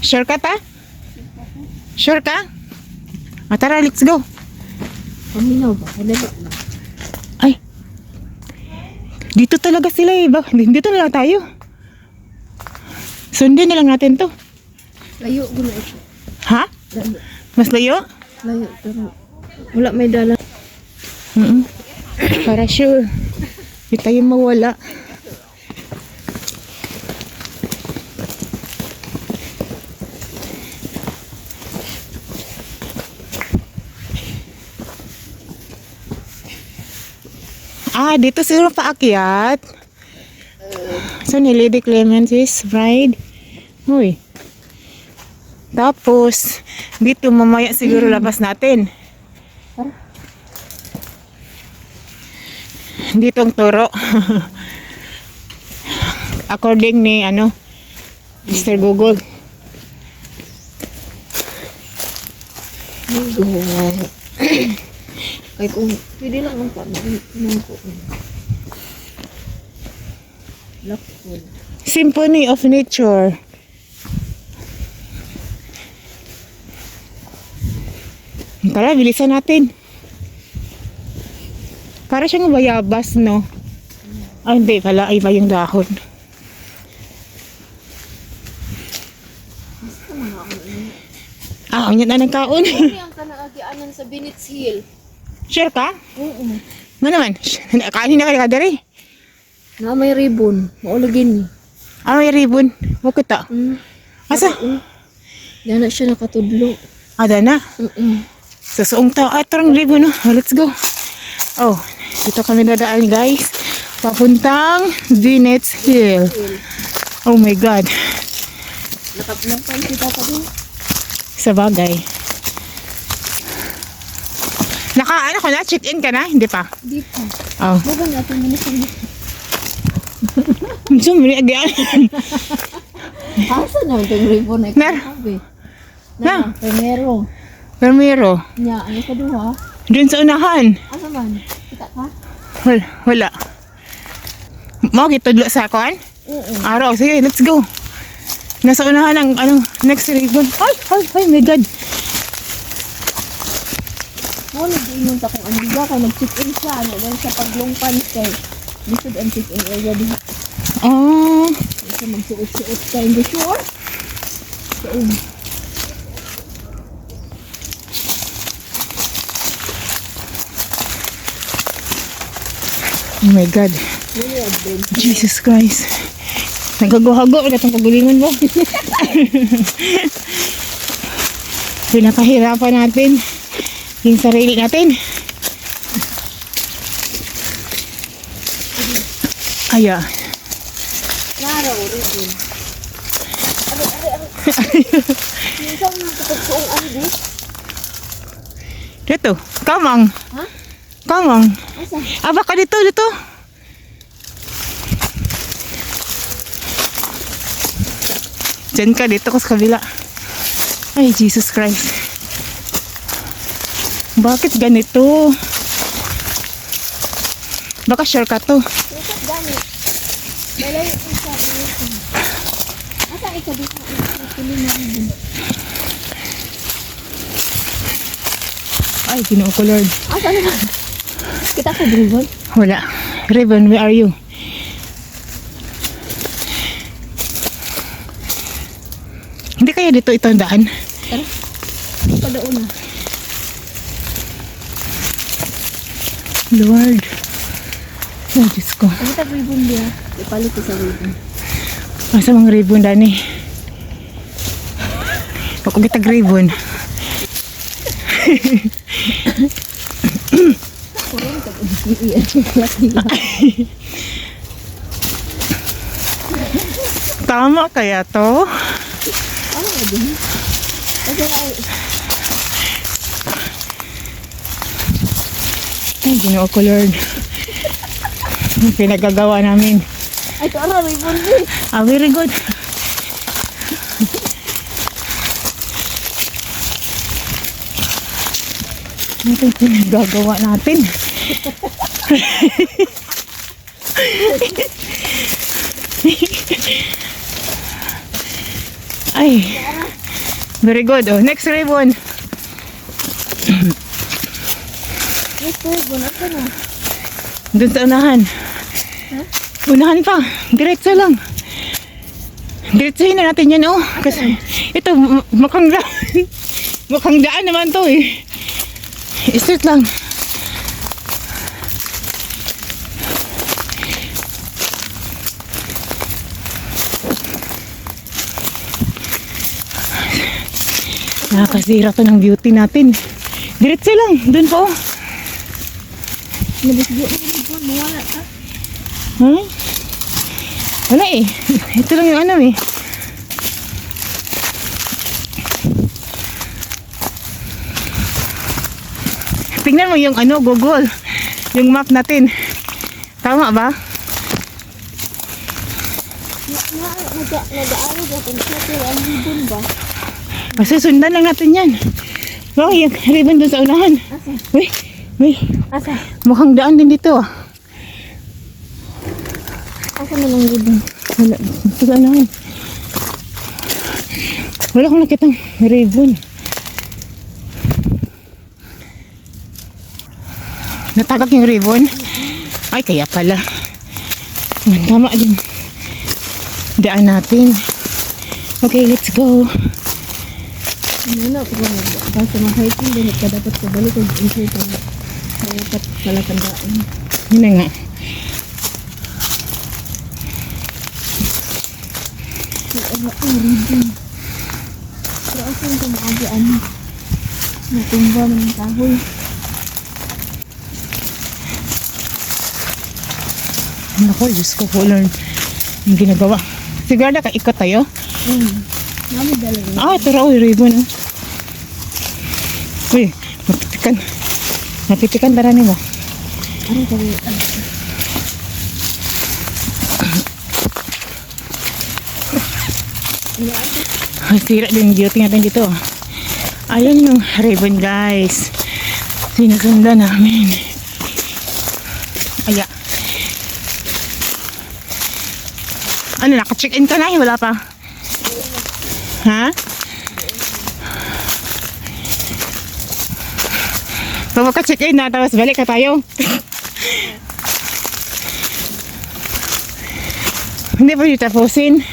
Sure ka ta? Sure ka? O tara, let's go. Paminaw ba? Halala na. Ay. Dito talaga sila eh. Dito na lang tayo. Sundin na lang natin to. Layo ko na ito. Ha? Layo. Mas layo? Layo, pero wala may dala. Para sure. Hindi tayo mawala. Ah, dito sila paakyat. So, ni Lady Clemency's bride. Uy. Tapos, dito mamaya siguro labas natin. Dito ang turo. According ni, Mr. Google. Kaya kung pwede lang ang paano ko. Lockwood. Symphony of Nature. Tara, bilisan natin. Para siyang bayabas, no? Ay, hindi pala. Iba yung dahon. Ah, ang yan na ng kaon. Ano yung kanaagianan sa Binits Hill? Sure ka? Oo. Ano naman? Kainin na ka dari. Na may ribbon. Maulagin ni. Ah, may ribbon. Bakit ta? Asa? Yan na siya nakatudlo. Ada na. Susuong tao. Ah, tarang ribbon, no? Let's go. Oh, dito kami dadaan, guys. Papuntang Binits Hill. Oh my God. Nakaplampan kita pa din. Sa bagay. Ano ko na? Check-in ka na? Hindi pa? Di pa. Oh. Baga natin muna sa mga. Sumuli agyan. Asa na itong ribbon na Ner. ikaw? Na. Primero. Permiro. Nya, ano ka duha? Dun sa unahan. Ano man? Kita ka? Wala. Mau kitudlo sa akin? Oo. Araw. Sige, let's go. Nasa unahan ang next ribbon. Ay, my God. Mo nag-iingon ta kung andiga kay nag-check-in siya ano dahil sa paglungpan kay lisod ang check-in area diha. Oh. Kasi magsuot-suot ka hindi sure. So, Oh my God. really adventure. Jesus Christ. Nagago-hago na itong pagulingon mo. Pinakahirapan natin yung sarili natin. Aya. Klaro, ribbon. Minsan na kapagsuong ano di? Dito. Kamang. Ha? Kamang. Asa? Aba ka dito. Diyan ka dito ko sa kabila. Ay, Jesus Christ. Bakit ganito? Baka shortcut to. Minsan gani. Malayo isa dito. Asa ika dito ang tuloy na ribbon? Ay, Ginoo ko Lord. Asa naman? Kita ko ribbon? Wala. Raven, where are you? Hindi kaya dito ito ang daan? Tara. Padaon na. Lord. Oh, Diyos ko. Ang kita ribbon dia. Ipalit ko sa ribbon. Masa mga ribbon dani? Ako kita ribbon. Kurang ka iiyan yung klase niya. Tama kaya to? Ano nga din? Kasi na Ay, Ginoo ko Lord. Ang pinagagawa namin. ay ito ano ribbon din. Ah, very good. Ano yung pinagagawa natin? Ay. Very good. Oh, next ribbon. Ito, bunot ka na. Doon sa unahan. Unahan pa. Diretso lang. Diretsuhin na natin yan, oh. Kasi ito, mukhang daan. Mukhang daan naman to, eh. Straight lang. Nakakasira to ng beauty natin. Diretso lang. Doon po. Nabisgo na yung mawala ka. Hmm? Wala eh. Ito lang yung ano eh. Tingnan mo yung ano, Google. Yung map natin. Tama ba? Nag-aaral ka kung siya pero ang ribbon ba? Kasi sundan lang natin yan. Oh, yung ribbon dun sa unahan. Asa? Uy, uy. Asa? Mukhang daan din dito ah. Asa mo ng ribbon? Wala. Sa unahan. Wala akong nakitang ribbon. Natagak yung ribbon? Ay, kaya pala. Tama din. Daan natin. Okay, let's go. Ano na ako ba? Basta mag-hiking din ka dapat kabalik kung insay ka na. Dapat pala tandaan. Yun na nga. Ang ribbon. Pero asan ka maagaan? Natumba ng kahoy. Naku, Diyos ko po Lord. Yung ginagawa. Sigurado ka, ikot tayo? Nami dala rin. Ah, ito raw, ribbon. Uy, mapitikan. Mapitikan tara nila. Ano ka rin? Ay, sira din yung beauty natin dito. Ayan yung ribbon, guys. Sinusundan namin. Aya. Ano, naka-check-in ka na? Wala pa. Ha? Pag maka-check-in na, tapos balik ka tayo. Hindi pa dito tapusin.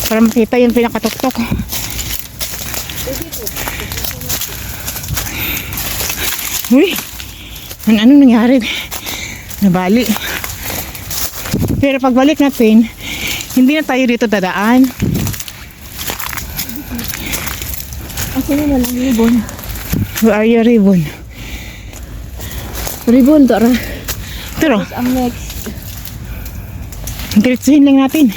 Para makita yung pinakatuktok. Uy! Ano nangyari? Nabali. Pero pagbalik natin, hindi na tayo dito dadaan. Asan na lang ribbon? Where are your ribbon? Ribbon, tara. Pero, Ang next. diretsuhin lang natin.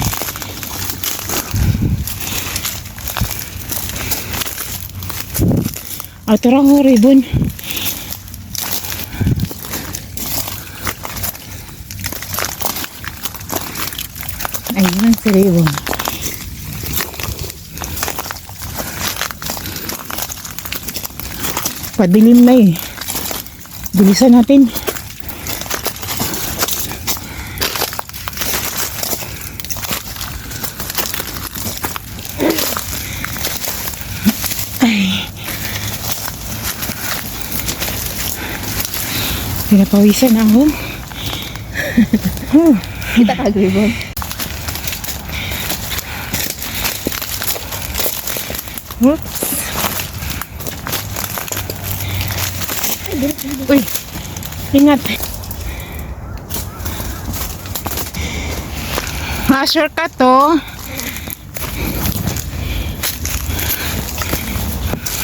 Ito raw ho, ribbon. Ayun si ribbon. Padilim na eh. Bilisan natin. Ay. Pinapawisan na ako. Kita ka ribbon. Whoops. Uy, ingat. Shortcut to.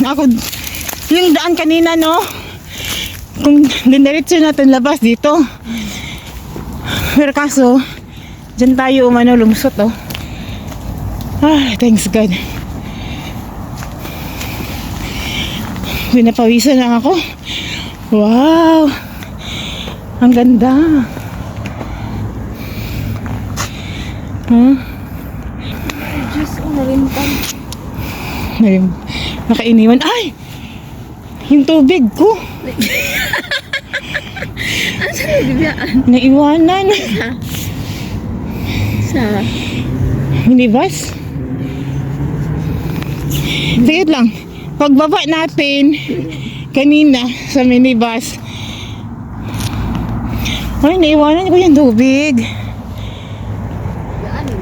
Ako, yung daan kanina, no? Kung diniretso natin labas dito. Pero kaso, dyan tayo umano lumusot, oh. Ah, thanks God. Pinapawisan lang ako. Wow! Ang ganda. Huh? Diyos, nalimpan. Nakainiwan. Ay! Yung tubig ko. Asan na bibiyaan? Naiwanan. Sa Minibus. Sige lang. Pagbaba natin kanina sa minibus. Ay, naiwanan ko yung tubig. Daan yun.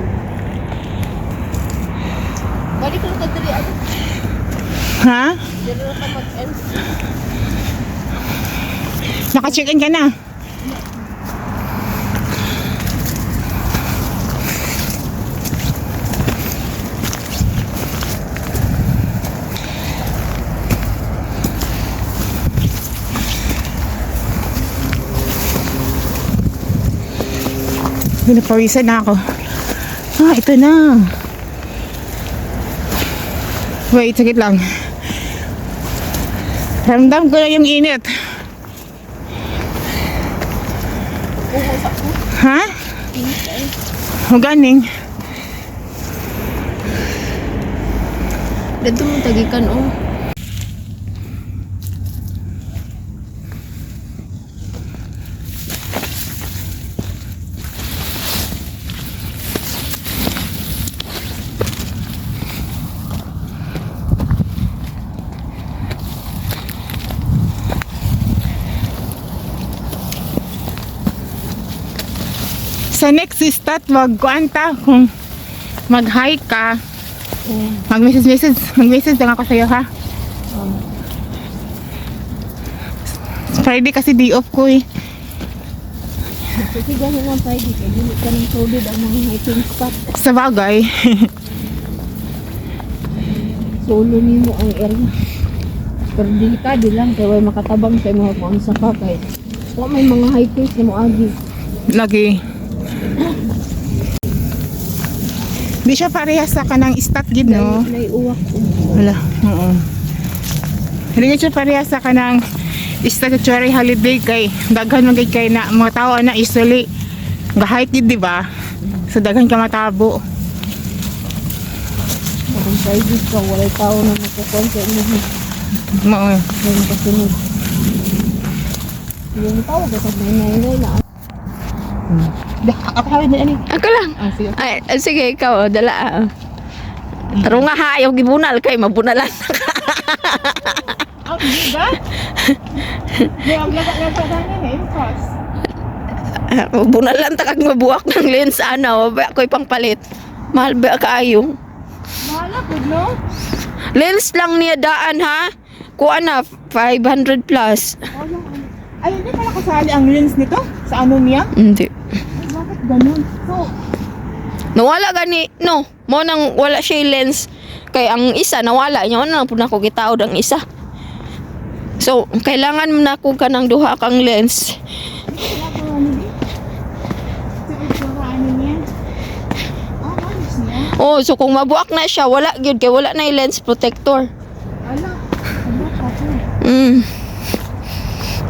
Balik ko na diri ako. Ha? Diri na ka mag-end. Naka-check-in ka na? Pinapawisan na ako. Ah, ito na. Wait, sakit lang. Ramdam ko na yung init. Puhusa ko. Ha? O ganing? Dito mo tagikan oh. Sa next stop, magkuanta kung mag-hike ka. Mag-message lang ako sa'yo, ha? Friday kasi day off ko eh. Kasi gano'n lang Friday kaya hindi ka nang solid ang mga hiking spot. Sa bagay. Solo nimo ang area. Pero delikado lang kaya way makatabang sa mga kung sa ka kay. Kung may mga hikers na mo agi. Lagi. Di siya parehas sa kanang stat gid, no? Naiuwak ko. Wala. Oo. Hindi siya parehas sa kanang statutory holiday kay daghan man gid kay na mga tao na usually ga-hike gid, di ba? So daghan ka matabo. Kung Friday ka, walay tao na magkukonser mo. Mao. May makasunod. Yung tao ka sa may na. Ako hawid na ani. Ako lang. Ah, sige. Ay, sige, ikaw, dala. Pero nga ha, ayaw gibunal kay mabunalan. Oh, di ba? Di ang laga-laga na eh, cost. Mabunalan ta kag mabuak ng lens ano, ba ko'y pangpalit. Mahal ba kaayo? Mahala po, no? Lens lang niya daan ha. Kuha na 500 plus. Ay, hindi pala kasali ang lens nito? Sa ano niya? Hindi. Ay, bakit ganun? So, Nawala gani, no. Mo nang wala siya lens kay ang isa nawala nya na pud nako gitaod ang isa. So, kailangan mo na ko kanang duha kang lens. wala ko ano din. So, ito ano niya? Ah, ayos niya. Oh, so kung mabuak na siya, wala gyud kay wala na yung lens protector. Ala, ano ka po?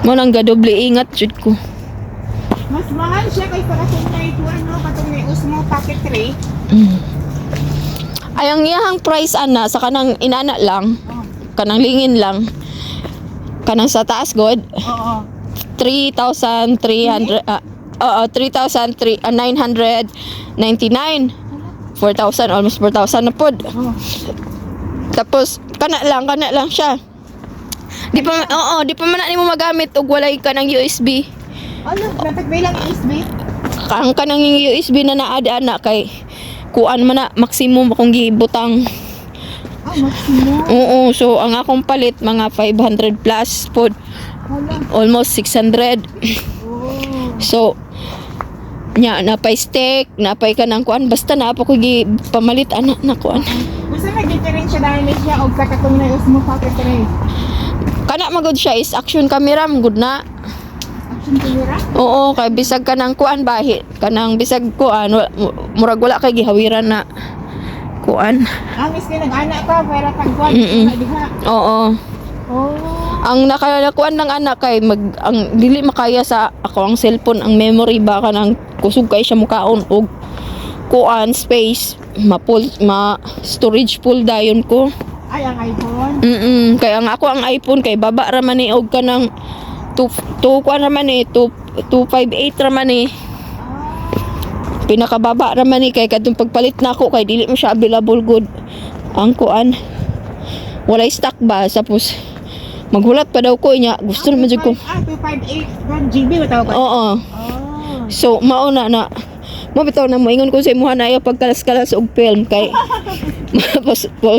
Mo nang gadoble ingat jud ko. Mas mahal siya kaysa katong na ito, ano? Katong may Usmo Pocket 3. Ay ang iyahang price ana sa kanang inana lang, Oh, kanang lingin lang. Kanang sa taas god, oo. 3,300 3,999. 4,000 almost 4,000 na pod. Oh. Tapos kana lang siya. Di pa di pa man na nimo magamit og walay ka ng USB. Ano? Natagbay lang USB? Kang kanang USB na naada na kay kuan man na maximum akong gibutang. Ah, maximum. Oo, so ang akong palit mga 500 plus pod, Hala. almost 600. Oh. So nya napay steak, napay ka ng kuan basta na ako gi pamalit ana na kuan. Gusto nag-differentiate dahil siya o sa katong na Usmo Pocket 3. Kana magud siya is action camera magud na. Action camera? Oo, kay bisag ka ng kuan bahi, kanang bisag kuan murag wala kay gihawiran na kuan. Ah, miski nag-anak ka, pero tagkuhan. Mm-mm. Diha. Oo. Oh. Ang nakalakuan ng anak kay ang dili makaya sa ako ang cellphone ang memory ba kanang kusog kay siya mukaon og kuan space ma storage full dayon ko. Ay, ang iPhone. Kay ang ako ang iPhone kay baba ra man ni og kanang 2 kuan ra man ni 258 ra man ni. Pinakababa ra man ni kay kadtong pagpalit na ako kay dili mo siya available good ang kuan walay stock ba, tapos maghulat pa daw ko niya, gusto naman dyan ko. 258 GB ba tawag ka? Oo. Oh. So, mauna na. Mabitaw na mo, ingon ko sa imuha na ayaw pagkalas-kalas og film kay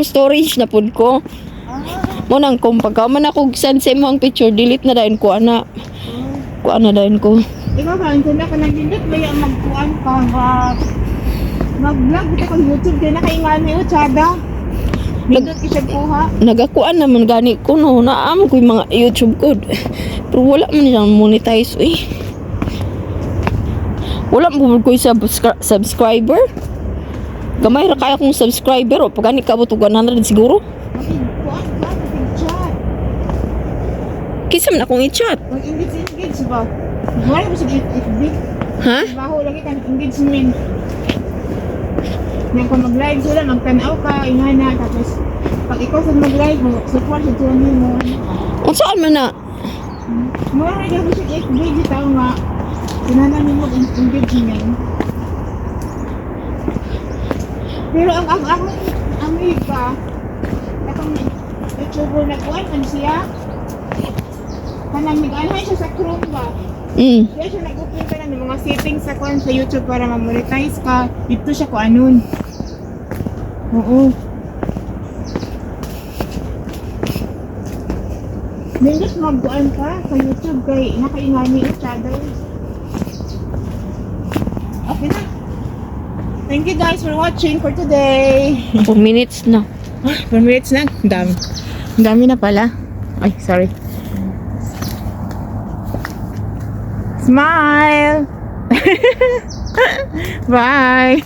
storage na pud ko. Mo nang kung pagka man ako send sa imuhang picture, delete na dayon ko ana. Ko ana dayon ko. Ikaw ba, ang na ka nag-delete, may magkuhan ka, mag-vlog ito kang YouTube, kaya nakaingani o, tsada. Nindot ka siya kuha. Nagakuan naman gani ko no, naamo ko yung mga YouTube ko. Pero wala man siyang monetize eh. Wala mo ko yung subscriber. Gamay ra kaya kong subscriber o pagani ka buto 100 siguro. Kuhan ka, nag-chat. Kisa man akong i-chat. Mag-engage ba? Wala mo sa FB. Ha? Baho lagi ka engagement. Nang kung mag-live sila, magtanaw ka, ingana, tapos pag ikaw sa mag-live mo, support sa channel mo. Unsaan man na? Mura rin ako sa FB, di tao nga. Sinanamin mo engagement. Pero ang amiga, akong YouTuber na kuhan, ano siya? Kanang nag-anhay siya sa Chrome ba? Kaya siya nag-open ka ng mga settings sa kuhan sa YouTube para ma-monetize ka. Dito siya kung anun. Oo. Mindos mag-kuhan ka sa YouTube kay nakaingani yung shadow. Okay na. Thank you guys for watching for today. 4 minutes na. 4 minutes na. Ang dami. Ang dami na pala. Ay, sorry. Smile! Bye!